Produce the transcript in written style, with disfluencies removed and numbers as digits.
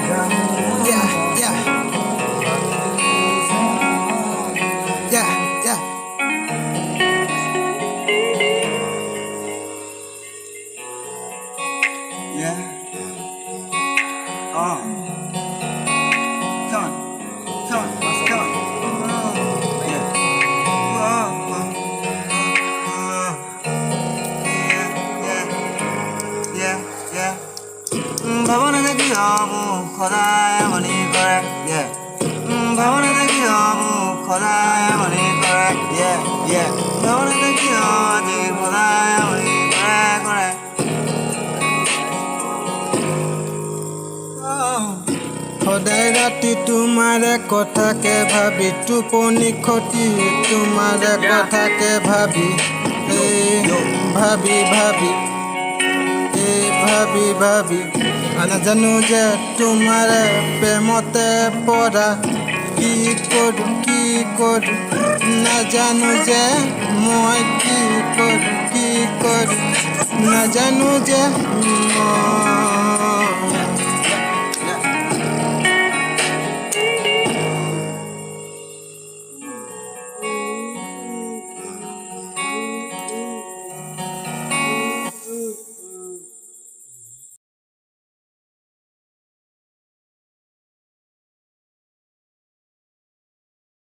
Yeah, yeah, yeah, yeah. Yeah. Come on. Come on. Come on. Yeah. Yeah. Yeah. Bhavana de kiyamu Khodaya mani kore. Yeah. Bhavana de kiyamu Khodaya mani kore. Yeah. Yeah. Bhavana de kiyamu Khodaya mani kore. সদায় ৰাতি তোমাৰে কথাকে ভাবি টোপনি খতি তোমাৰে কথাকে ভাবি ভাবি ভাবি ভাবি ভাবি নাজানো যে তোমাৰে প্ৰেমতে পৰা কি কৰোঁ নাজানো যে মই কি কৰোঁ নাজানো যে মই